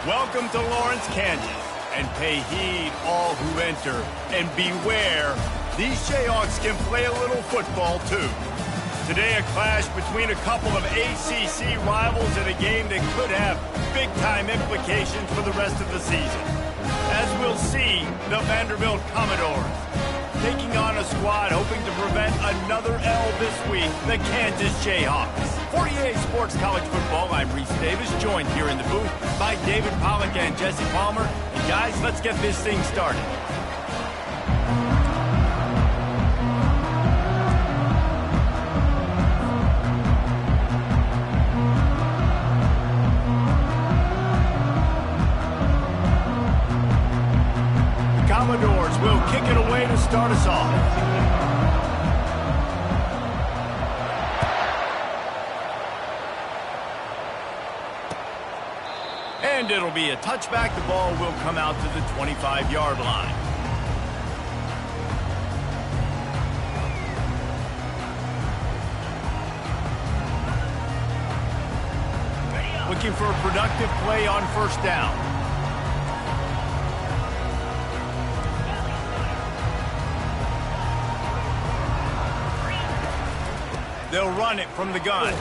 Welcome to Lawrence, Kansas, and pay heed all who enter, and beware, these Jayhawks can play a little football too. Today a clash between a couple of ACC rivals in a game that could have big-time implications for the rest of the season. As we'll see, the Vanderbilt Commodores taking on a squad hoping to prevent another L this week, the Kansas Jayhawks. For EA Sports College Football, I'm Reese Davis, joined here in the booth by David Pollack and Jesse Palmer. And guys, let's get this thing started. Commodores will kick it away to start us off. And it'll be a touchback. The ball will come out to the 25-yard line. Looking for a productive play on first down. They'll run it from the gun.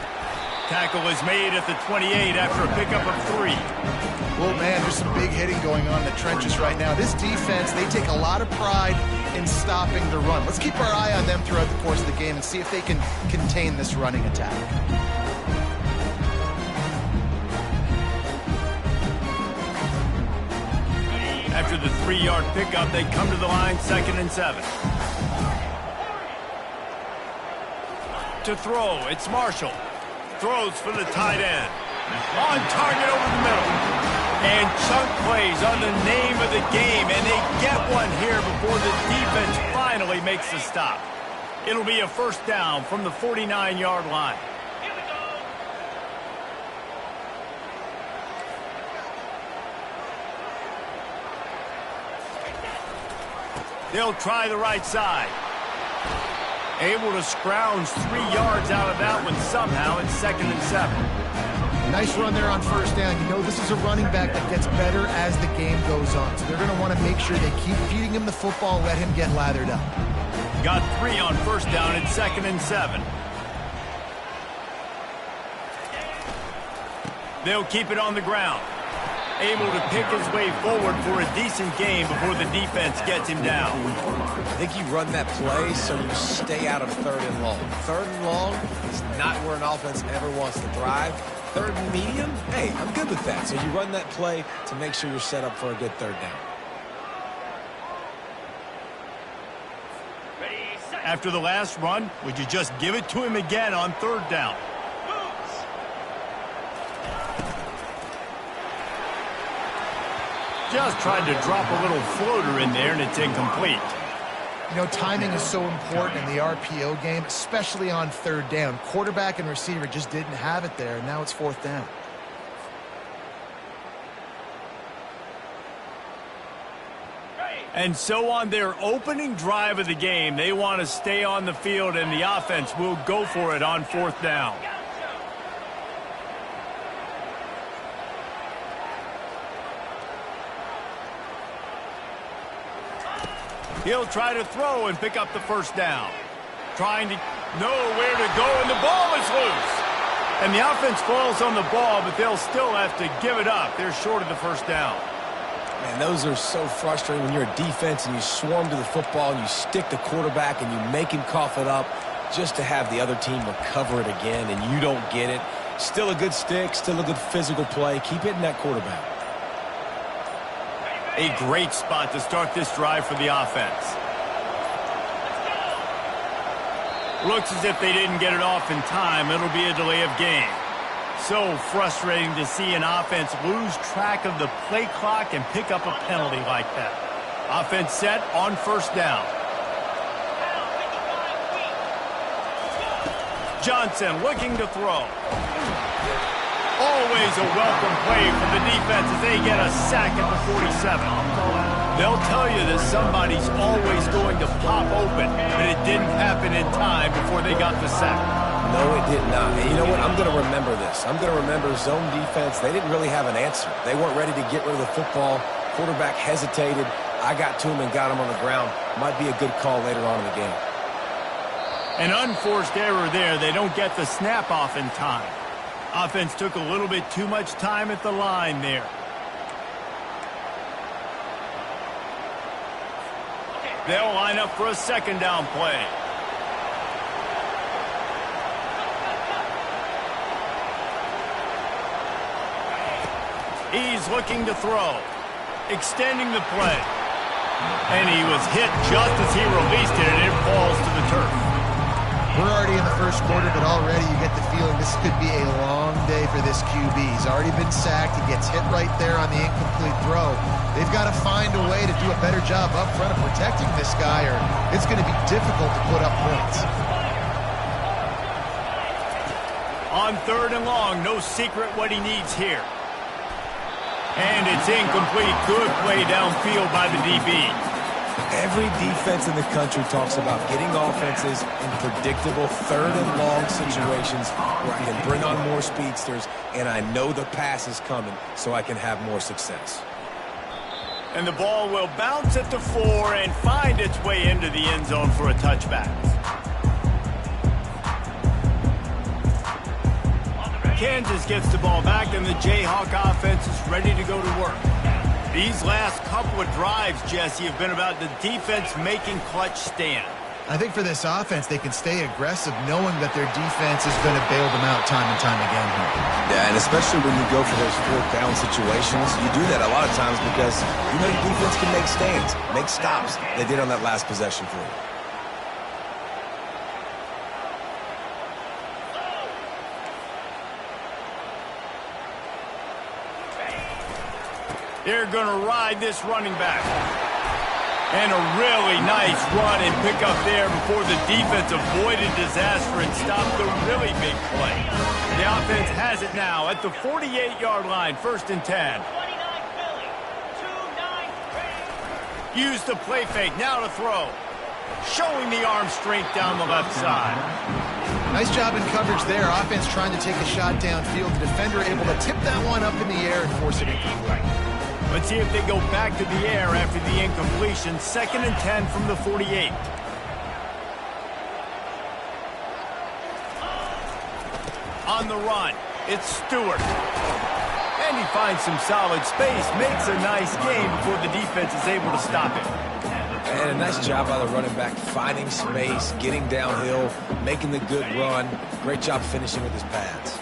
Tackle is made at the 28 after a pickup of 3. Well, man, there's some big hitting going on in the trenches right now. This defense, they take a lot of pride in stopping the run. Let's keep our eye on them throughout the course of the game and see if they can contain this running attack. After the 3-yard pickup, they come to the line, 2nd and 7. To throw, it's Marshall. Throws for the tight end. On target over the middle. And chunk plays on the name of the game, and they get one here before the defense finally makes the stop. It'll be a first down from the 49-yard line. They'll try the right side. Able to scrounge 3 yards out of that one somehow. It's 2nd and 7. Nice run there on first down. You know, this is a running back that gets better as the game goes on. So they're going to want to make sure they keep feeding him the football, let him get lathered up. Got 3 on first down. It's 2nd and 7. They'll keep it on the ground. Able to pick his way forward for a decent game before the defense gets him down. I think you run that play so you stay out of 3rd and long. 3rd and long is not where an offense ever wants to drive. 3rd and medium, hey, I'm good with that. So you run that play to make sure you're set up for a good 3rd down. After the last run, would you just give it to him again on 3rd down? Just tried to drop a little floater in there, and it's incomplete. You know, timing is so important in the RPO game, especially on 3rd down. Quarterback and receiver just didn't have it there, and now it's 4th down. And so on their opening drive of the game, they want to stay on the field, and the offense will go for it on 4th down. He'll try to throw and pick up the first down. Trying to know where to go, and the ball is loose. And the offense falls on the ball, but they'll still have to give it up. They're short of the first down. Man, those are so frustrating when you're a defense and you swarm to the football and you stick the quarterback and you make him cough it up just to have the other team recover it again, and you don't get it. Still a good stick, still a good physical play. Keep hitting that quarterback. A great spot to start this drive for the offense. Looks as if they didn't get it off in time. It'll be a delay of game. So frustrating to see an offense lose track of the play clock and pick up a penalty like that. Offense set on first down. Johnson looking to throw. Always a welcome play from the defense as they get a sack at the 47. They'll tell you that somebody's always going to pop open, but it didn't happen in time before they got the sack. No, it did not. And you know what? I'm going to remember this. I'm going to remember zone defense. They didn't really have an answer. They weren't ready to get rid of the football. Quarterback hesitated. I got to him and got him on the ground. Might be a good call later on in the game. An unforced error there. They don't get the snap off in time. Offense took a little bit too much time at the line there. They'll line up for a second down play. He's looking to throw. Extending the play. And he was hit just as he released it, and it falls to the turf. We're already in the first quarter, but already you get the feeling this could be a long day for this QB. He's already been sacked. He gets hit right there on the incomplete throw. They've got to find a way to do a better job up front of protecting this guy, or it's going to be difficult to put up points. On 3rd and long, no secret what he needs here. And it's incomplete. Good play downfield by the DB. Every defense in the country talks about getting offenses in predictable 3rd and long situations where I can bring on more speedsters and I know the pass is coming so I can have more success. And the ball will bounce at the 4 and find its way into the end zone for a touchback. Kansas gets the ball back, and the Jayhawk offense is ready to go to work. These last couple of drives, Jesse, have been about the defense making clutch stand. I think for this offense, they can stay aggressive knowing that their defense is going to bail them out time and time again here. Yeah, and especially when you go for those 4th down situations, you do that a lot of times because you know the defense can make stands, make stops. They did on that last possession for you. They're going to ride this running back. And a really nice run and pick up there before the defense avoided disaster and stopped the really big play. The offense has it now at the 48-yard line, 1st and 10. Use the play fake, now to throw. Showing the arm strength down the left side. Nice job in coverage there. Offense trying to take a shot downfield. The defender able to tip that one up in the air and force it incomplete. Let's see if they go back to the air after the incompletion. 2nd and 10 from the 48. On the run, it's Stewart. And he finds some solid space, makes a nice game before the defense is able to stop it. And a nice job by the running back, finding space, getting downhill, making the good run. Great job finishing with his pads.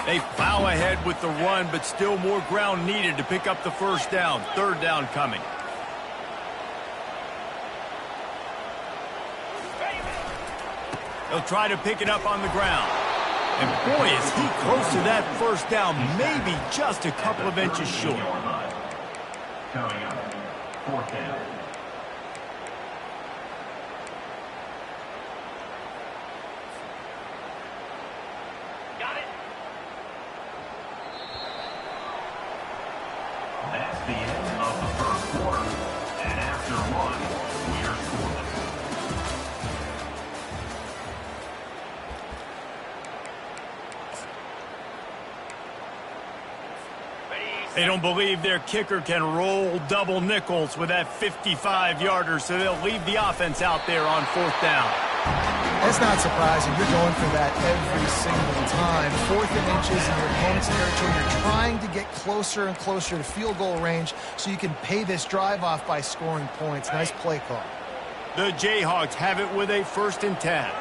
They plow ahead with the run, but still more ground needed to pick up the 1st down. 3rd down coming. They'll try to pick it up on the ground. And boy, is he close to that 1st down, maybe just a couple of inches short. Coming up, 4th down. That's the end of the 1st quarter, and after 1, we are scoreless. They don't believe their kicker can roll double nickels with that 55-yarder, so they'll leave the offense out there on 4th down. That's not surprising. You're going for that every single time. 4th and inches in your opponent's territory. You're trying to get closer and closer to field goal range so you can pay this drive off by scoring points. Nice play call. The Jayhawks have it with a 1st and 10.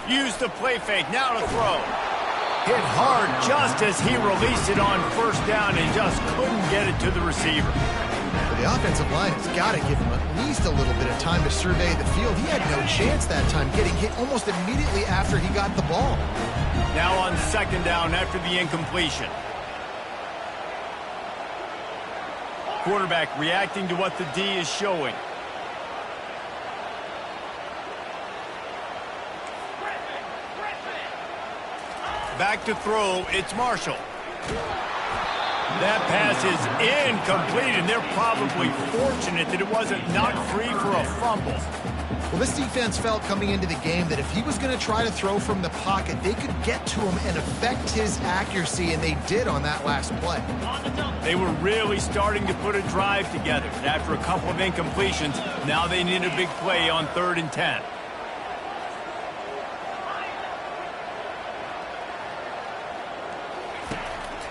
Use the play fake, now to throw. Hit hard just as he released it on 1st down and just couldn't get it to the receiver. The offensive line has got to give him at least a little bit of time to survey the field. He had no chance that time, getting hit almost immediately after he got the ball. Now on 2nd down after the incompletion. Quarterback reacting to what the D is showing. Back to throw, it's Marshall. That pass is incomplete, and they're probably fortunate that it wasn't knocked free for a fumble. Well, this defense felt coming into the game that if he was going to try to throw from the pocket, they could get to him and affect his accuracy, and they did on that last play. They were really starting to put a drive together. And after a couple of incompletions, now they need a big play on 3rd and 10.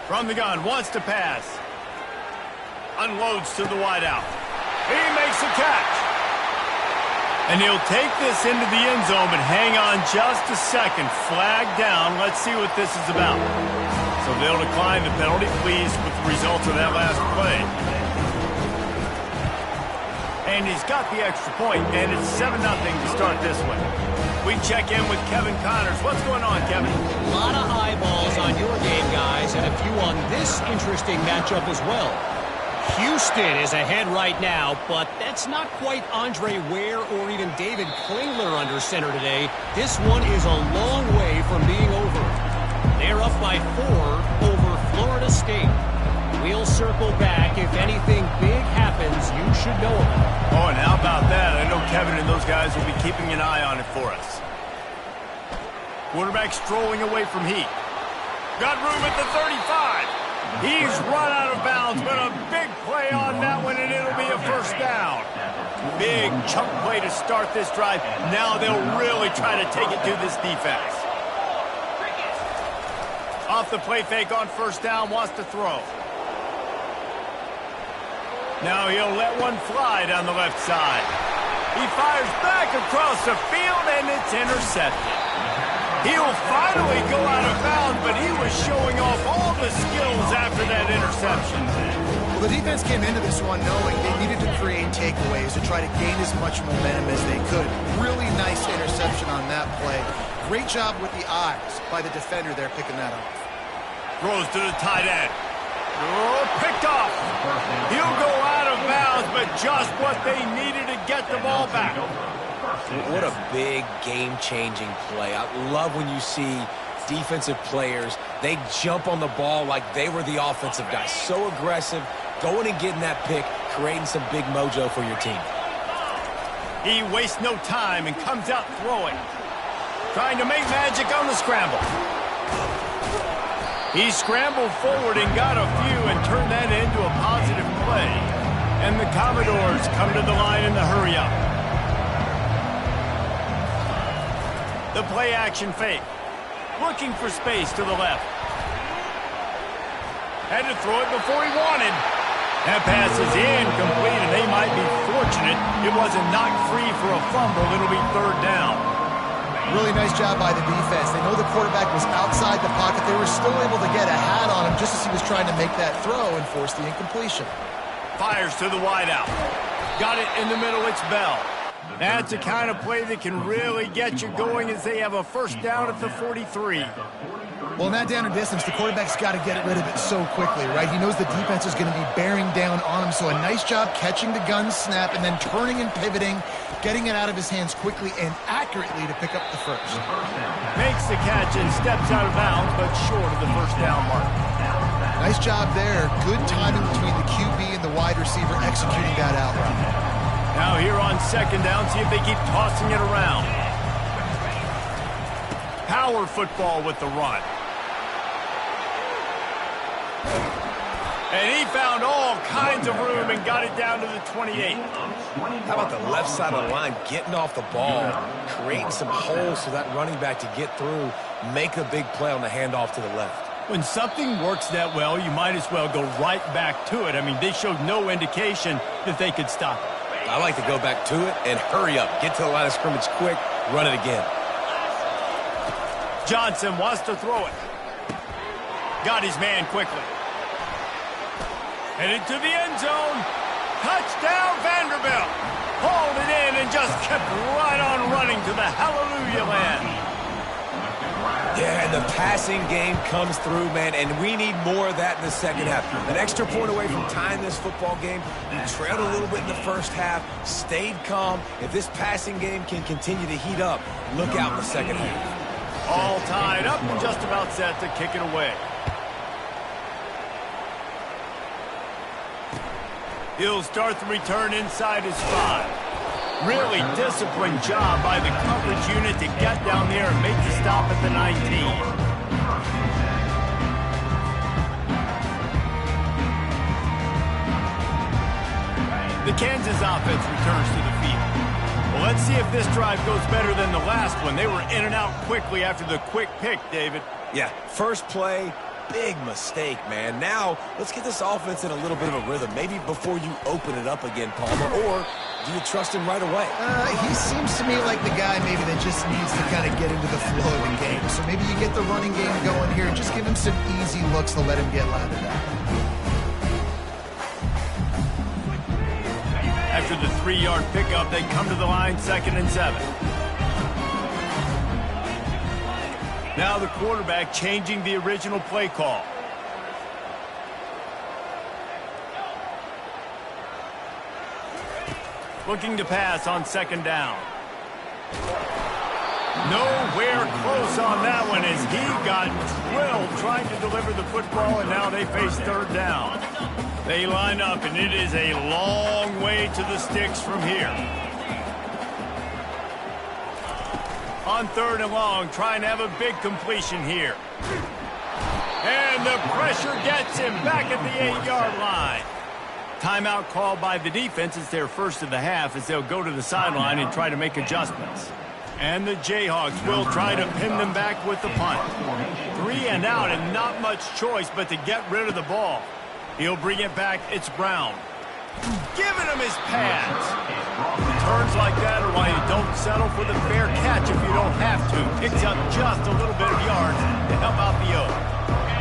From the gun, wants to pass. Unloads to the wideout. He makes a catch. And he'll take this into the end zone, but hang on just a second. Flag down. Let's see what this is about. So they'll decline the penalty, pleased with the results of that last play. And he's got the extra point, and it's 7-0 to start this one. We check in with Kevin Connors. What's going on, Kevin? A lot of eyeballs on your game, guys, and a few on this interesting matchup as well. Houston is ahead right now, but that's not quite Andre Ware or even David Klingler under center today. This one is a long way from being over. They're up by 4 over Florida State. We'll circle back. If anything big happens, you should know about it. Oh, and how about that? I know Kevin and those guys will be keeping an eye on it for us. Quarterback strolling away from Heat. Got room at the 35. He's run out of bounds, but a big play on that one, and it'll be a first down. Big chunk play to start this drive. Now they'll really try to take it to this defense. Off the play fake on first down, wants to throw. Now he'll let one fly down the left side. He fires back across the field, and it's intercepted. He'll finally go out of bounds, but he was showing off all the skills after that interception. Well, the defense came into this one knowing they needed to create takeaways to try to gain as much momentum as they could. Really nice interception on that play. Great job with the eyes by the defender there picking that off. Throws to the tight end. Oh, picked off. He'll go out of bounds, but just what they needed to get the ball back. What a big game-changing play. I love when you see defensive players, they jump on the ball like they were the offensive guys. So aggressive, going and getting that pick, creating some big mojo for your team. He wastes no time and comes out throwing. Trying to make magic on the scramble. He scrambled forward and got a few and turned that into a positive play. And the Commodores come to the line in the hurry-up. The play-action fake. Looking for space to the left. Had to throw it before he wanted. That pass is incomplete, and they might be fortunate it wasn't knocked free for a fumble. It'll be 3rd down. Really nice job by the defense. They know the quarterback was outside the pocket. They were still able to get a hat on him just as he was trying to make that throw and force the incompletion. Fires to the wideout. Got it in the middle. It's Bell. That's the kind of play that can really get you going as they have a first down at the 43. Well, in that down and distance, the quarterback's got to get rid of it so quickly, right? He knows the defense is going to be bearing down on him, so a nice job catching the gun snap and then turning and pivoting, getting it out of his hands quickly and accurately to pick up the first. Makes the catch and steps out of bounds, but short of the first down mark. Nice job there. Good timing between the QB and the wide receiver executing that out route. Now here on 2nd down, see if they keep tossing it around. Power football with the run. And he found all kinds of room and got it down to the 28. How about the left side of the line, getting off the ball, creating some holes for that running back to get through, make a big play on the handoff to the left. When something works that well, you might as well go right back to it. I mean, they showed no indication that they could stop it. I like to go back to it and hurry up. Get to the line of scrimmage quick, run it again. Johnson wants to throw it. Got his man quickly. Headed to the end zone. Touchdown, Vanderbilt. Hauled it in and just kept right on running to the hallelujah land. Yeah, and the passing game comes through, man, and we need more of that in the second half. An extra point away from tying this football game. We trailed a little bit in the first half, stayed calm. If this passing game can continue to heat up, look out in the second half. All tied up and just about set to kick it away. He'll start the return inside his 5. Really disciplined job by the coverage unit to get down there and make the stop at the 19. The Kansas offense returns to the field. Well, let's see if this drive goes better than the last one. They were in and out quickly after the quick pick, David. Yeah, first play, big mistake, man. Now, let's get this offense in a little bit of a rhythm. Maybe before you open it up again, Palmer, or do you trust him right away? He seems to me like the guy maybe that just needs to kind of get into the flow of the game. So maybe you get the running game going here and just give him some easy looks to let him get lathered up. After the 3-yard pickup, they come to the line, 2nd and 7. Now the quarterback changing the original play call. Looking to pass on 2nd down. Nowhere close on that one as he got drilled trying to deliver the football, and now they face 3rd down. They line up, and it is a long way to the sticks from here. On 3rd and long, trying to have a big completion here. And the pressure gets him back at the 8-yard line. Timeout called by the defense. It's their first of the half as they'll go to the sideline and try to make adjustments. And the Jayhawks will try to pin them back with the punt. 3 and out and not much choice but to get rid of the ball. He'll bring it back. It's Brown. Giving him his pads. Returns like that are why you don't settle for the fair catch if you don't have to. Picks up just a little bit of yards to help out the Oak.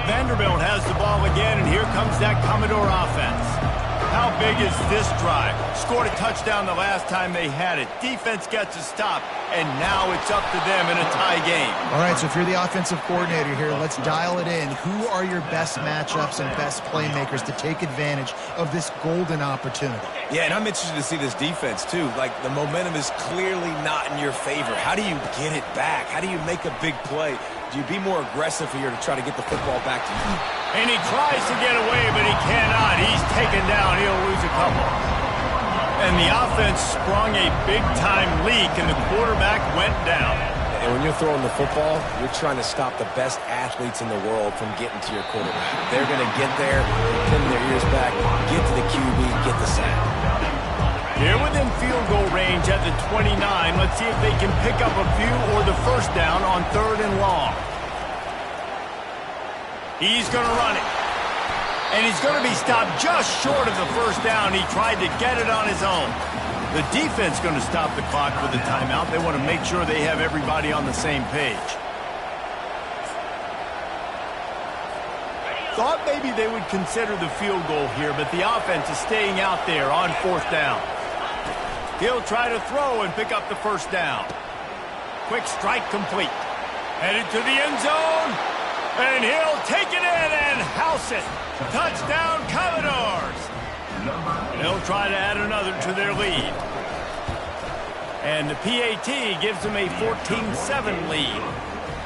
Vanderbilt has the ball again, and here comes that Commodore offense. How big is this drive? Scored a touchdown the last time they had it. Defense gets a stop, and now it's up to them in a tie game. All right, so if you're the offensive coordinator here, let's dial it in. Who are your best matchups and best playmakers to take advantage of this golden opportunity? Yeah, and I'm interested to see this defense, too. Like, the momentum is clearly not in your favor. How do you get it back? How do you make a big play? Do you be more aggressive here to try to get the football back to you? And he tries to get away, but he cannot. He's taken down. He'll lose a couple. And the offense sprung a big-time leak, and the quarterback went down. And when you're throwing the football, you're trying to stop the best athletes in the world from getting to your quarterback. They're going to get there, pin their ears back, get to the QB, get the sack. They're within field goal range at the 29. Let's see if they can pick up a few or the first down on 3rd and long. He's going to run it. And he's going to be stopped just short of the first down. He tried to get it on his own. The defense going to stop the clock with a timeout. They want to make sure they have everybody on the same page. Thought maybe they would consider the field goal here, but the offense is staying out there on 4th down. He'll try to throw and pick up the first down. Quick strike complete. Headed to the end zone. And he'll take it in and house it. Touchdown, Commodores. They'll try to add another to their lead. And the PAT gives them a 14-7 lead.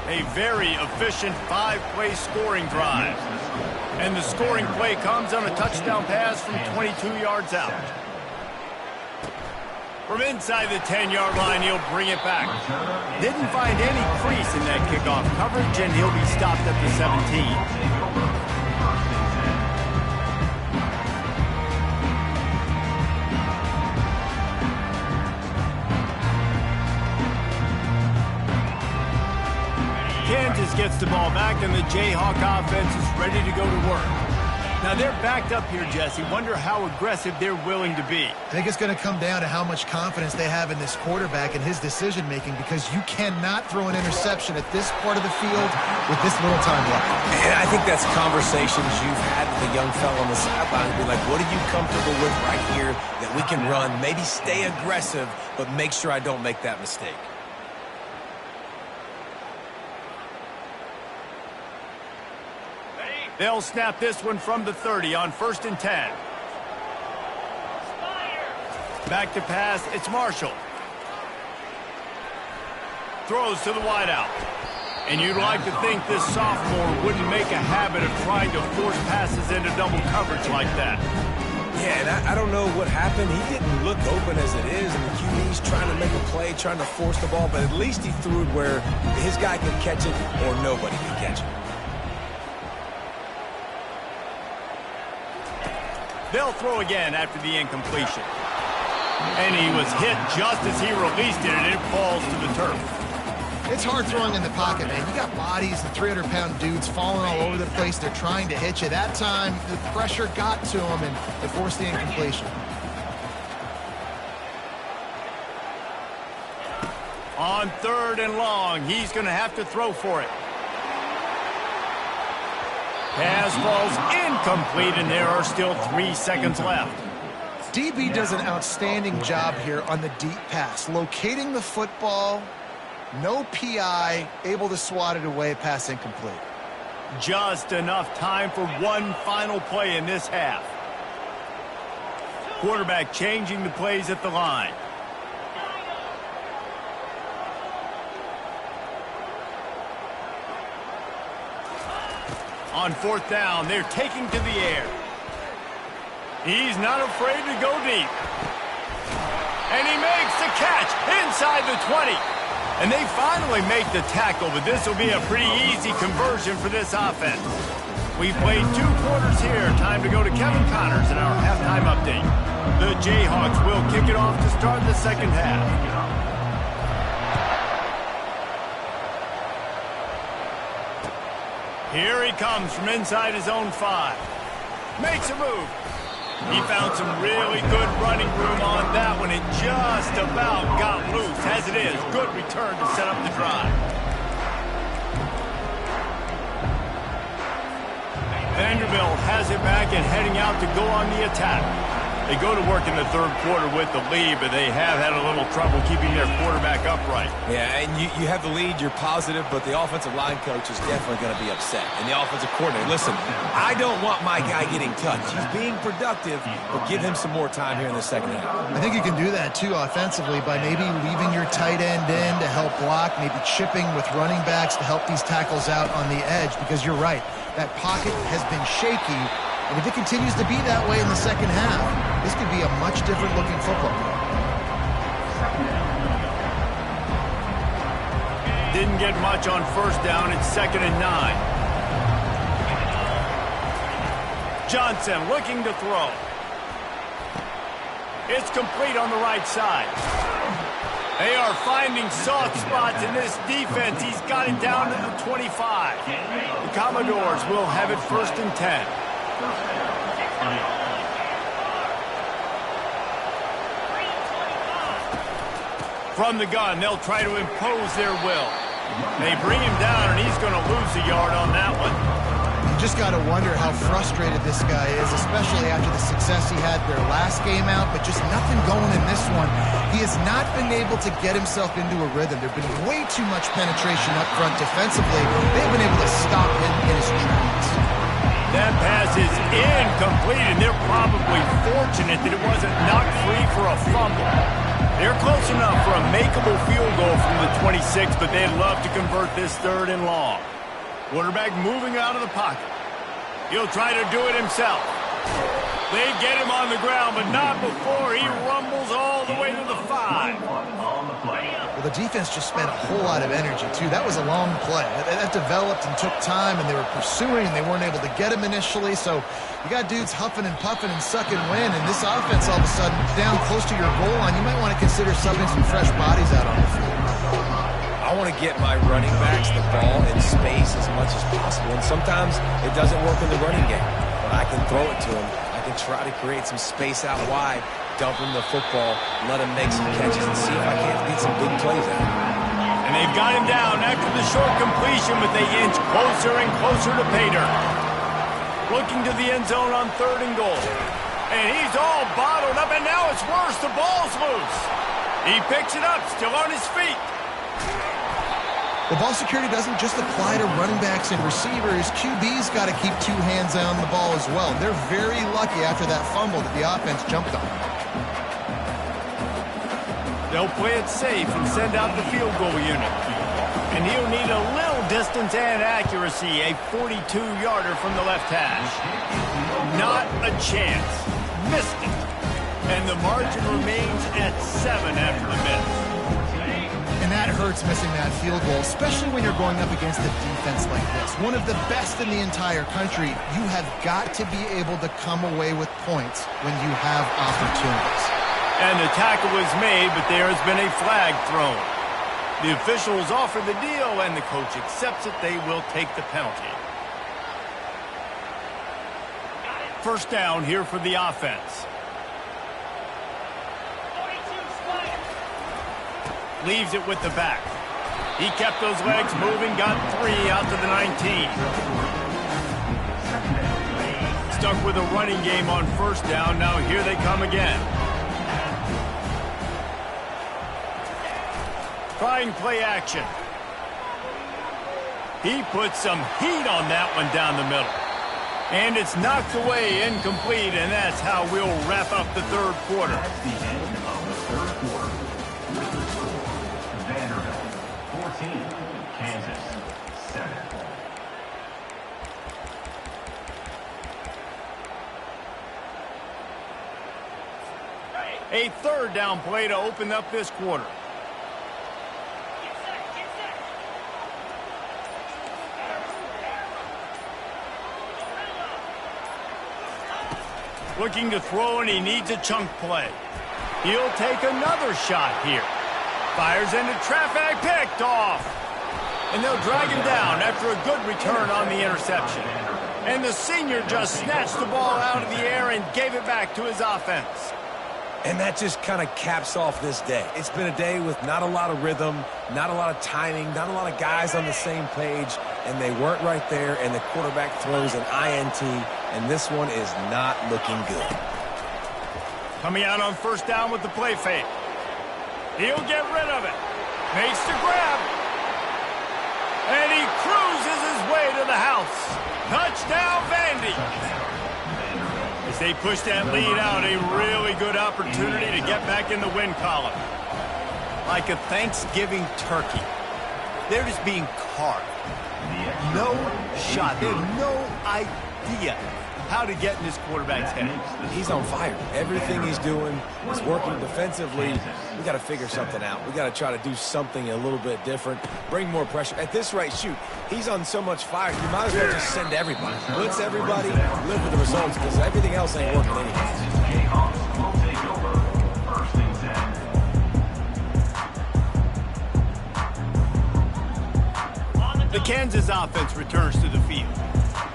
A very efficient 5-play scoring drive. And the scoring play comes on a touchdown pass from 22 yards out. From inside the 10-yard line, he'll bring it back. Didn't find any crease in that kickoff coverage, and he'll be stopped at the 17. Kansas gets the ball back, and the Jayhawk offense is ready to go to work. Now, they're backed up here, Jesse. Wonder how aggressive they're willing to be. I think it's going to come down to how much confidence they have in this quarterback and his decision-making, because you cannot throw an interception at this part of the field with this little time left. And I think that's conversations you've had with a young fellow on the sideline. Be like, what are you comfortable with right here that we can run? Maybe stay aggressive, but make sure I don't make that mistake. They'll snap this one from the 30 on 1st and 10. Back to pass, it's Marshall. Throws to the wideout. And you'd like to think this sophomore wouldn't make a habit of trying to force passes into double coverage like that. Yeah, and I don't know what happened. He didn't look open as it is, and the QB's trying to make a play, trying to force the ball, but at least he threw it where his guy could catch it or nobody could catch it. They'll throw again after the incompletion. And he was hit just as he released it, and it falls to the turf. It's hard throwing in the pocket, man. You got bodies and 300-pound dudes falling all over the place. They're trying to hit you. That time, the pressure got to him, and it forced the incompletion. On 3rd and long, he's going to have to throw for it. Pass falls incomplete, and there are still 3 seconds left. DB does an outstanding job here on the deep pass, locating the football. No PI, able to swat it away, pass incomplete. Just enough time for one final play in this half. Quarterback changing the plays at the line. On 4th down, they're taking to the air. He's not afraid to go deep. And he makes the catch inside the 20. And they finally make the tackle, but this will be a pretty easy conversion for this offense. We've played 2 quarters here. Time to go to Kevin Connors in our halftime update. The Jayhawks will kick it off to start the second half. Here he comes from inside his own 5. Makes a move. He found some really good running room on that one. It just about got loose. As it is, good return to set up the drive. Vanderbilt has it back and heading out to go on the attack. They go to work in the 3rd quarter with the lead, but they have had a little trouble keeping their quarterback upright. Yeah, and you have the lead, you're positive, but the offensive line coach is definitely going to be upset. And the offensive coordinator, listen, I don't want my guy getting touched. He's being productive, but give him some more time here in the second half. I think you can do that, too, offensively, by maybe leaving your tight end in to help block, maybe chipping with running backs to help these tackles out on the edge, because you're right, that pocket has been shaky. And if it continues to be that way in the second half, this could be a much different looking football game. Didn't get much on 1st down. It's 2nd and 9. Johnson looking to throw. It's complete on the right side. They are finding soft spots in this defense. He's got it down to the 25. The Commodores will have it 1st and 10. From the gun, they'll try to impose their will. They bring him down, and he's going to lose a yard on that one. You just got to wonder how frustrated this guy is, especially after the success he had their last game out, but just nothing going in this one. He has not been able to get himself into a rhythm. There's been way too much penetration up front defensively. They've been able to stop him in his tracks. That pass is incomplete, and they're probably fortunate that it wasn't knocked free for a fumble. They're close enough for a makeable field goal from the 26, but they'd love to convert this 3rd and long. Quarterback moving out of the pocket. He'll try to do it himself. They get him on the ground, but not before he rumbles all the way to the 5. Well, the defense just spent a whole lot of energy, too. That was a long play. That developed and took time, and they were pursuing, and they weren't able to get him initially. So you got dudes huffing and puffing and sucking wind, and this offense all of a sudden down close to your goal line. You might want to consider subbing some fresh bodies out on the field. I want to get my running backs the ball in space as much as possible, and sometimes it doesn't work in the running game, but I can throw it to them. I can try to create some space out wide, dump him the football, let him make some catches, and see if I can't get some big plays out. And they've got him down after the short completion, but they inch closer and closer to pay dirt. Looking to the end zone on 3rd and goal. And he's all bottled up, and now it's worse. The ball's loose. He picks it up, still on his feet. The ball security doesn't just apply to running backs and receivers. QB's got to keep 2 hands on the ball as well. They're very lucky after that fumble that the offense jumped on. They'll play it safe and send out the field goal unit. And he'll need a little distance and accuracy, a 42-yarder from the left hash. Not a chance. missed it. And the margin remains at 7 after the miss. And that hurts, missing that field goal, especially when you're going up against a defense like this. One of the best in the entire country. You have got to be able to come away with points when you have opportunities. And the tackle was made, but there has been a flag thrown. The officials offer the deal, and the coach accepts it. They will take the penalty. First down here for the offense. Leaves it with the back. He kept those legs moving, got 3 out to the 19. Stuck with a running game on first down. Now here they come again. Trying play action. He puts some heat on that one down the middle. And it's knocked away, incomplete, and that's how we'll wrap up the third quarter. That's the end of the third quarter. Vanderbilt 14, Kansas 7. A third down play to open up this quarter. Looking to throw, and he needs a chunk play. He'll take another shot here. Fires into traffic, picked off. And they'll drag him down after a good return on the interception. And the senior just snatched the ball out of the air and gave it back to his offense. And that just kind of caps off this day. It's been a day with not a lot of rhythm, not a lot of timing, not a lot of guys on the same page, and they weren't right there, and the quarterback throws an INT, and this one is not looking good. Coming out on first down with the play fake. He'll get rid of it. Makes the grab. And he cruises his way to the house. Touchdown, Vandy. As they push that lead out, a really good opportunity to get back in the win column. Like a Thanksgiving turkey. They're just being carved. No shot. They have no idea how to get in this quarterback's head. He's on fire. Everything he's doing is working defensively. We got to figure something out. We got to try to do something a little bit different, bring more pressure. At this rate, shoot, he's on so much fire, you might as well just send everybody. Blitz everybody, live with the results, because everything else ain't working anyway. The Kansas offense returns to the field.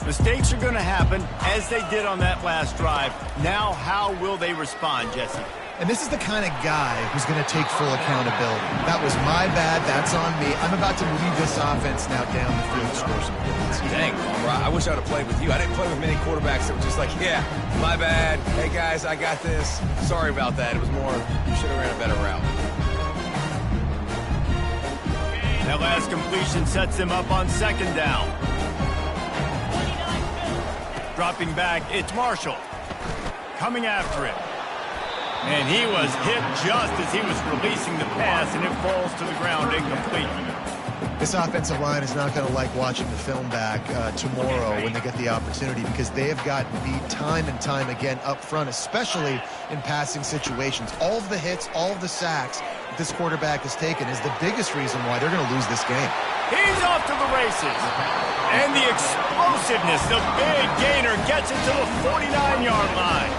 Mistakes are going to happen, as they did on that last drive. Now, how will they respond, Jesse? And this is the kind of guy who's going to take full accountability. That was my bad. That's on me. I'm about to lead this offense now down the field to score some points. Dang, I wish I would have played with you. I didn't play with many quarterbacks that were just like, yeah, my bad. Hey, guys, I got this. Sorry about that. It was more, you should have ran a better route. That last completion sets them up on second down. Dropping back, it's Marshall. Coming after him. And he was hit just as he was releasing the pass, and it falls to the ground incomplete. This offensive line is not going to like watching the film back tomorrow when they get the opportunity, because they have gotten beat time and time again up front, especially in passing situations. All of the hits, all of the sacks that this quarterback has taken is the biggest reason why they're going to lose this game. He's off to the races. And the explosiveness, the big gainer, gets it to the 49-yard line.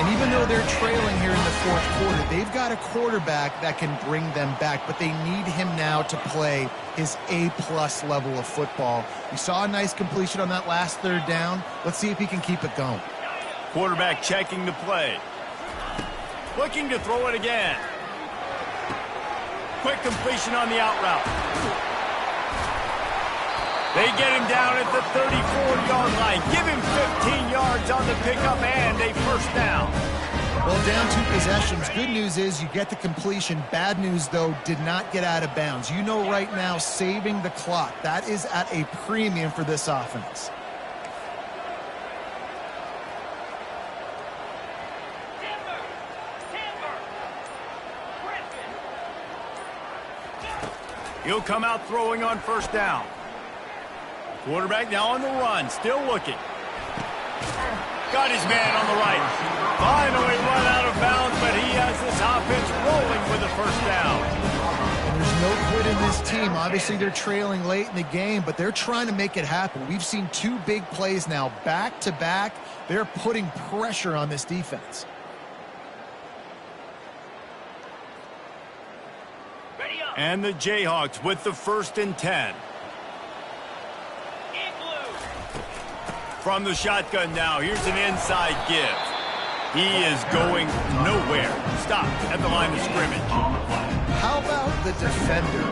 And even though they're trailing here in the fourth quarter, they've got a quarterback that can bring them back, but they need him now to play his A-plus level of football. We saw a nice completion on that last third down. Let's see if he can keep it going. Quarterback checking the play. Looking to throw it again. Quick completion on the out route. They get him down at the 34-yard line. Give him 15 yards on the pickup and a first down. Well, down 2 possessions. Good news is you get the completion. Bad news, though, did not get out of bounds. You know right now, saving the clock. That is at a premium for this offense. He'll come out throwing on first down. Quarterback now on the run, still looking. Got his man on the right. Finally run out of bounds, but he has this offense rolling with a first down. And there's no quit in this team. Obviously, they're trailing late in the game, but they're trying to make it happen. We've seen 2 big plays now, back-to-back. They're putting pressure on this defense. And the Jayhawks with the 1st and 10. From the shotgun now, here's an inside give. He is going nowhere. Stop at the line of scrimmage. How about the defender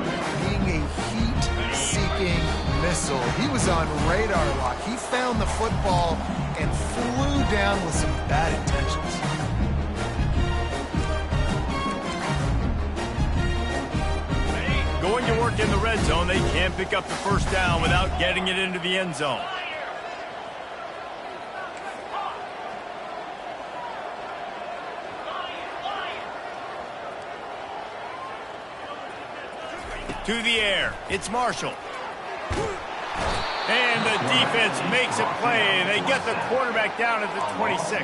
being a heat-seeking missile? He was on radar lock. He found the football and flew down with some bad intentions. Going to work in the red zone, they can't pick up the first down without getting it into the end zone. To the air, it's Marshall. And the defense makes a play, and they get the quarterback down at the 26.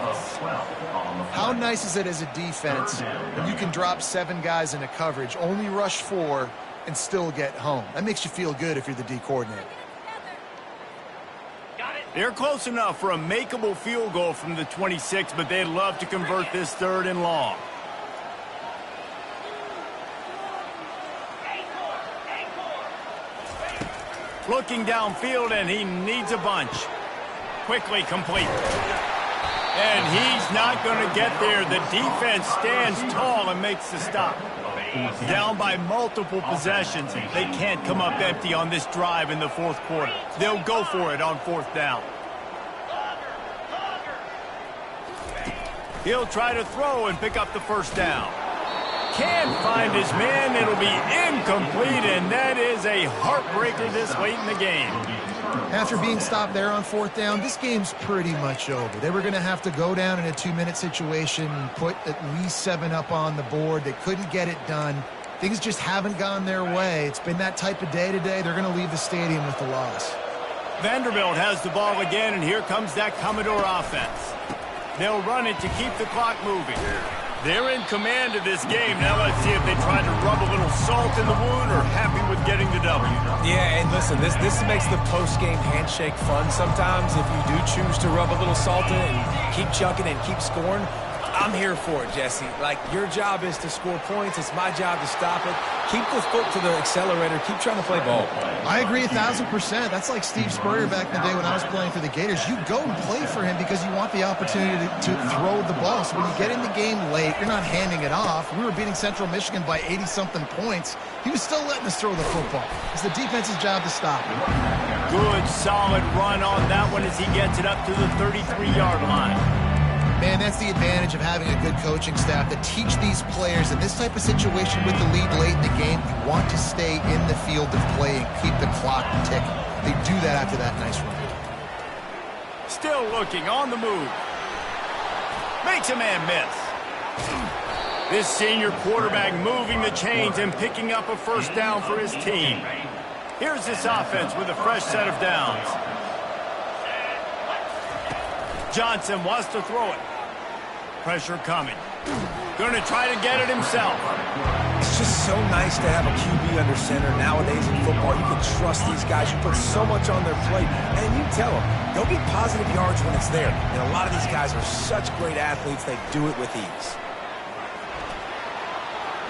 How nice is it as a defense when you can drop 7 guys into coverage, only rush 4, and still get home? That makes you feel good if you're the D coordinator. They're close enough for a makeable field goal from the 26, but they'd love to convert this 3rd and long. Looking downfield, and he needs a bunch. Quickly complete. And he's not going to get there. The defense stands tall and makes the stop. Down by multiple possessions. They can't come up empty on this drive in the 4th quarter. They'll go for it on 4th down. He'll try to throw and pick up the first down. Can't find his man. It'll be incomplete, and that is a heartbreaker this late in the game. After being stopped there on 4th down, this game's pretty much over. They were going to have to go down in a 2-minute situation and put at least 7 up on the board. They couldn't get it done. Things just haven't gone their way. It's been that type of day today. They're going to leave the stadium with the loss. Vanderbilt has the ball again, and here comes that Commodore offense. They'll run it to keep the clock moving. They're in command of this game. Now let's see if they try to rub a little salt in the wound or happy with getting the W. Yeah, and listen, this makes the post-game handshake fun sometimes. If you do choose to rub a little salt in and keep chucking and keep scoring, I'm here for it, Jesse. Like, your job is to score points. It's my job to stop it. Keep the foot to the accelerator. Keep trying to play ball. I agree 1,000%. That's like Steve Spurrier back in the day when I was playing for the Gators. You go and play for him because you want the opportunity to throw the ball. So when you get in the game late, you're not handing it off. We were beating Central Michigan by 80-something points. He was still letting us throw the football. It's the defense's job to stop him. Good, solid run on that one as he gets it up to the 33-yard line. Man, that's the advantage of having a good coaching staff that teach these players in this type of situation with the lead late in the game. You want to stay in the field of play and keep the clock ticking. They do that after that nice run. Still looking on the move. Makes a man miss. This senior quarterback moving the chains and picking up a first down for his team. Here's this offense with a fresh set of downs. Johnson wants to throw it. Pressure coming. Going to try to get it himself. It's just so nice to have a QB under center nowadays in football. You can trust these guys. You put so much on their plate. And you tell them, they'll get positive yards when it's there. And a lot of these guys are such great athletes, they do it with ease.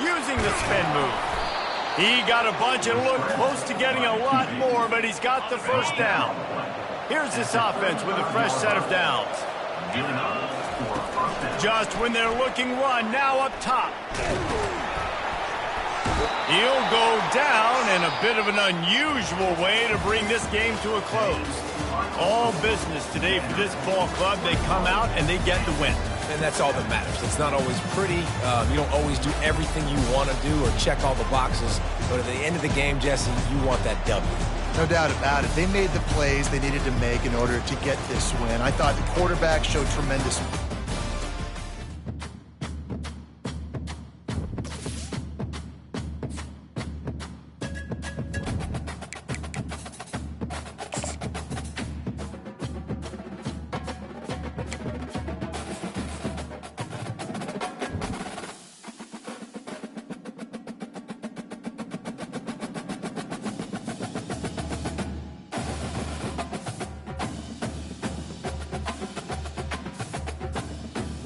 Using the spin move. He got a bunch and looked close to getting a lot more, but he's got the first down. Here's this offense with a fresh set of downs. Just when they're looking run, now up top. He'll go down in a bit of an unusual way to bring this game to a close. All business today for this ball club. They come out and they get the win. And that's all that matters. It's not always pretty. You don't always do everything you want to do or check all the boxes. But at the end of the game, Jesse, you want that W. No doubt about it. They made the plays they needed to make in order to get this win. I thought the quarterback showed tremendous